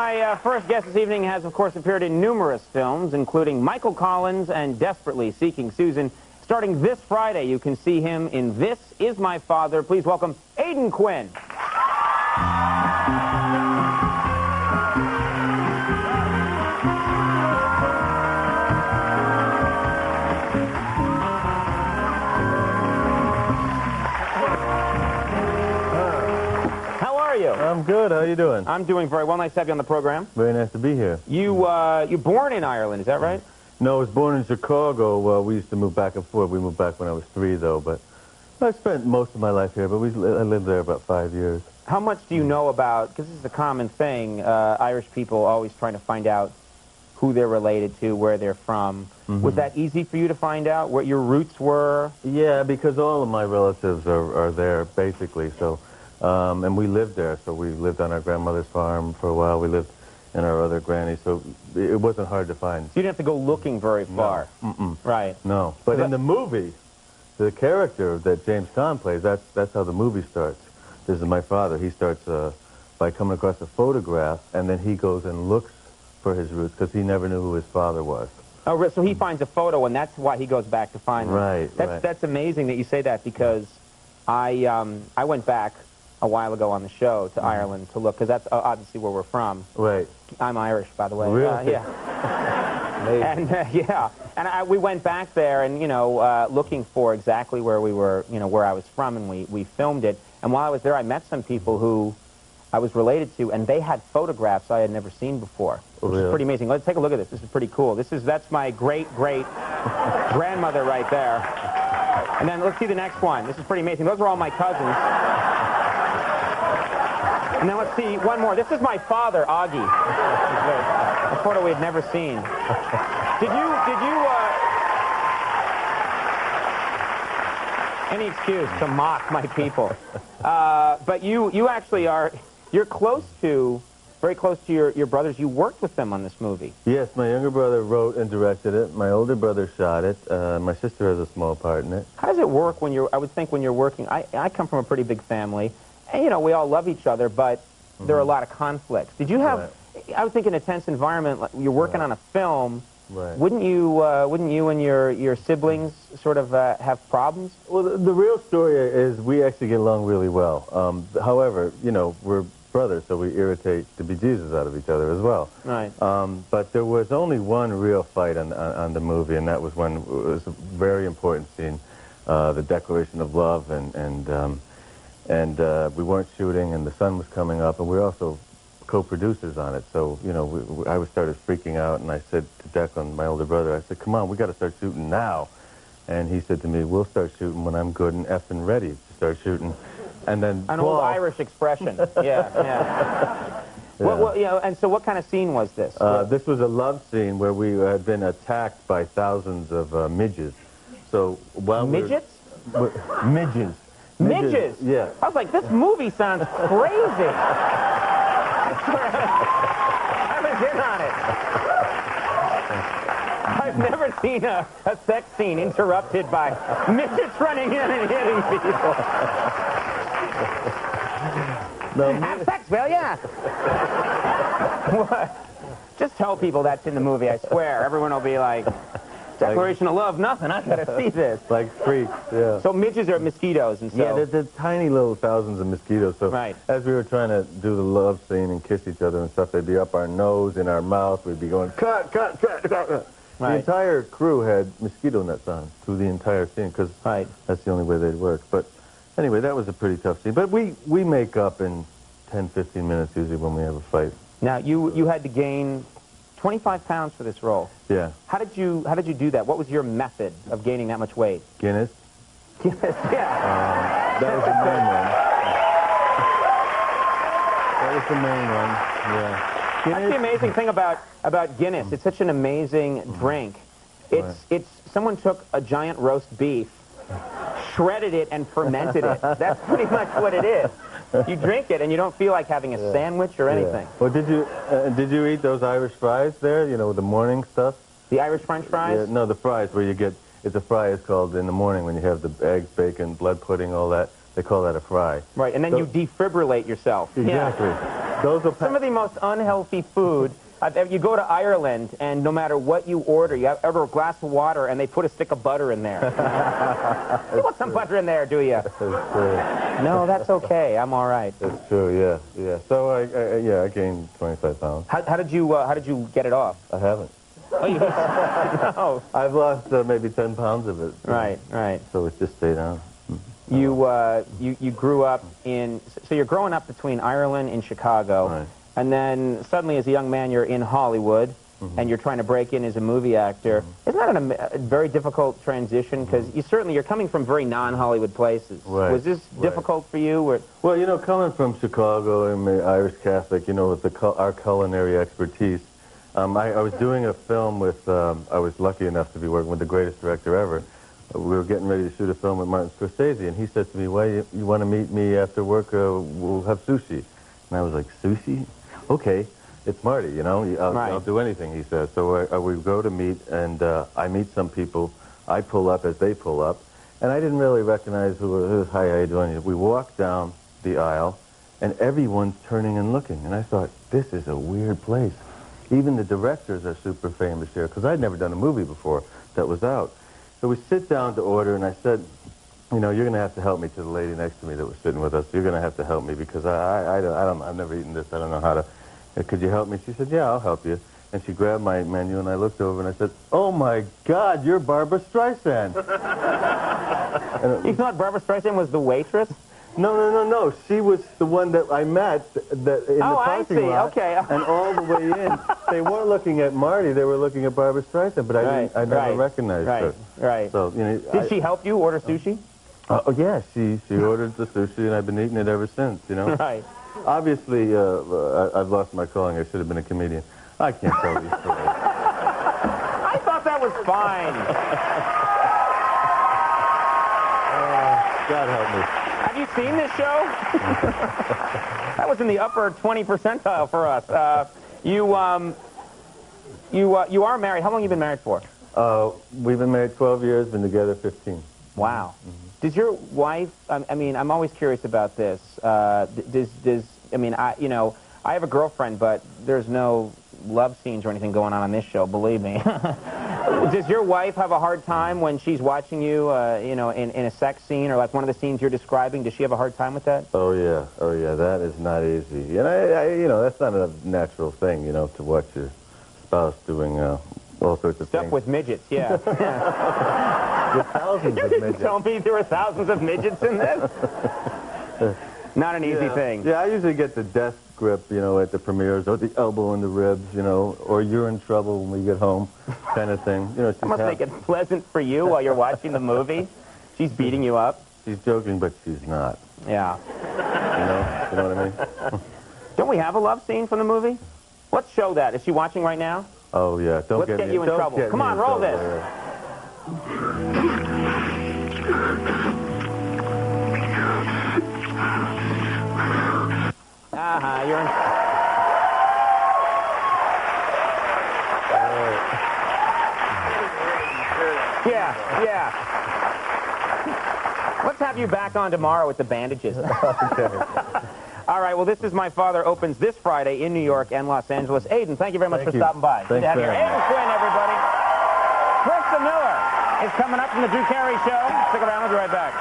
My first guest this evening has, of course, appeared in numerous films, including Michael Collins and Desperately Seeking Susan. Starting this Friday, you can see him in This Is My Father. Please welcome Aidan Quinn. I'm good. How are you doing? I'm doing very well. Nice to have you on the program. Very nice to be here. You're born in Ireland, is that right? No, I was born in Chicago. We used to move back and forth. We moved back when I was 3, though. But I spent most of my life here. But I lived there about 5 years. How much do you know about? Because this is a common thing. Irish people always trying to find out who they're related to, where they're from. Mm-hmm. Was that easy for you to find out what your roots were? Yeah, because all of my relatives are there basically. So. And we lived there, so we lived on our grandmother's farm for a while. We lived in our other granny, so it wasn't hard to find. So you didn't have to go looking very far. No. Mm-mm. Right. No. But in the movie, the character that James Caan plays, that's how the movie starts. This is my father. He starts by coming across a photograph, and then he goes and looks for his roots, because he never knew who his father was. Oh, so he finds a photo, and that's why he goes back to find them. Right, That's amazing that you say that, because I went back a while ago on the show to Ireland to look, because that's obviously where we're from. Right. I'm Irish, by the way. Really? Yeah. And yeah, and we went back there, and looking for exactly where we were, where I was from, and we filmed it. And while I was there, I met some people who I was related to, and they had photographs I had never seen before, which is pretty amazing. Let's take a look at this. This is pretty cool. That's my great grandmother right there. And then let's see the next one. This is pretty amazing. Those are all my cousins. And then let's see one more. This is my father, Augie. A photo we had never seen. Any excuse to mock my people. But you actually you're very close to your brothers. You worked with them on this movie. Yes, my younger brother wrote and directed it. My older brother shot it. My sister has a small part in it. How does it work when I would think when you're working, I come from a pretty big family. And, we all love each other, but there are a lot of conflicts. Did you have, I would think in a tense environment, like you're working on a film, wouldn't you and your siblings sort of have problems? Well, the real story is we actually get along really well. However, we're brothers, so we irritate the bejesus out of each other as well. Right. But there was only one real fight on the movie, and that was when it was a very important scene, the declaration of love, and we weren't shooting, and the sun was coming up, and we were also co-producers on it. So, I started freaking out, and I said to Declan, my older brother, I said, come on, we got to start shooting now. And he said to me, we'll start shooting when I'm good and effing ready to start shooting. And then an old Irish expression. Yeah. Well, and so what kind of scene was this? This was a love scene where we had been attacked by thousands of midges. So while midgets? Midges. Midges? Yeah. I was like, this movie sounds crazy. I was in on it. I've never seen a sex scene interrupted by midgets running in and hitting people. Have sex, will ya? What? Just tell people that's in the movie, I swear. Everyone will be like, declaration of love, nothing. I gotta see this. Like freaks, yeah. So midges are mosquitoes, and so... Yeah, they're tiny little thousands of mosquitoes. So as we were trying to do the love scene and kiss each other and stuff, they'd be up our nose, in our mouth. We'd be going, cut, cut, cut, cut. The entire crew had mosquito nets on through the entire scene, because that's the only way they'd work. But anyway, that was a pretty tough scene. But we make up in 10, 15 minutes usually when we have a fight. Now, you had to gain 25 pounds for this role. Yeah. How did you do that? What was your method of gaining that much weight? Guinness. Guinness, yeah. That was the main one. That was the main one, yeah. Guinness. That's the amazing thing about Guinness. It's such an amazing drink. It's someone took a giant roast beef, shredded it, and fermented it. That's pretty much what it is. You drink it, and you don't feel like having a sandwich or anything. Well, did you eat those Irish fries there? The morning stuff. The Irish French fries? Yeah, no, the fries where you get. It's a fry. It's called in the morning when you have the eggs, bacon, blood pudding, all that. They call that a fry. Right, and then you defibrillate yourself. Exactly. Yeah. Those are some of the most unhealthy food. You go to Ireland, and no matter what you order a glass of water, and they put a stick of butter in there. You want some butter in there, do you? That's true. No, that's okay. I'm all right. That's true. Yeah. So I gained 25 pounds. How did you get it off? I haven't. Oh, you no. I've lost maybe 10 pounds of it. Right. So it's just stayed on. You grew up in. So you're growing up between Ireland and Chicago. Right. And then suddenly, as a young man, you're in Hollywood, and you're trying to break in as a movie actor. Isn't that a very difficult transition? Because you're coming from very non-Hollywood places. Right. Was this difficult for you? Or? Well, coming from Chicago, I'm an Irish Catholic, with our culinary expertise. I was doing a film with, I was lucky enough to be working with the greatest director ever. We were getting ready to shoot a film with Martin Scorsese, and he said to me, well, you want to meet me after work? We'll have sushi. And I was like, sushi? Okay, it's Marty, I'll do anything, he says. So we go to meet, and I meet some people. I pull up as they pull up, and I didn't really recognize who was, hi, how you doing? We walk down the aisle, and everyone's turning and looking, and I thought, this is a weird place. Even the directors are super famous here, because I'd never done a movie before that was out. So we sit down to order, and I said, you're going to have to help me, to the lady next to me that was sitting with us. You're going to have to help me, because I've never eaten this. I don't know how to. Could you help me? She said, yeah, I'll help you. And she grabbed my menu, and I looked over, and I said, oh, my God, you're Barbra Streisand. You thought Barbra Streisand was the waitress? No. She was the one that I met in the parking lot. Okay. And all the way in, they weren't looking at Marty. They were looking at Barbra Streisand, but I never recognized her. Right. So, did she help you order sushi? Oh, yeah, she ordered the sushi, and I've been eating it ever since, Right. Obviously, I've lost my calling. I should have been a comedian. I can't tell these stories. I thought that was fine. God help me. Have you seen this show? That was in the upper 20 percentile for us. You are married. How long have you been married for? We've been married 12 years, been together 15. Wow. Does your wife, I'm always curious about this. I have a girlfriend, but there's no love scenes or anything going on this show, believe me. Does your wife have a hard time when she's watching you, in a sex scene or like one of the scenes you're describing? Does she have a hard time with that? Oh, yeah. That is not easy. And, that's not a natural thing, to watch your spouse doing all sorts of stuff things. With midgets, yeah. With thousands of midgets. You didn't tell me there were thousands of midgets in this? Not an easy thing. Yeah, I usually get the death grip, at the premieres, or the elbow in the ribs, or you're in trouble when we get home, kind of thing. That must make it pleasant for you while you're watching the movie. She's beating you up. She's joking, but she's not. Yeah. You know what I mean? Don't we have a love scene from the movie? Let's show that. Is she watching right now? Oh, yeah. Let's get you in trouble. Come on, roll this. You're in... Yeah. Let's have you back on tomorrow with the bandages. Okay. All right, well, This Is My Father opens this Friday in New York and Los Angeles. Aidan, thank you very much for stopping by. Good to have you here. Aidan Quinn, everybody. Krista Miller is coming up from the Drew Carey Show. Stick around, we'll be right back.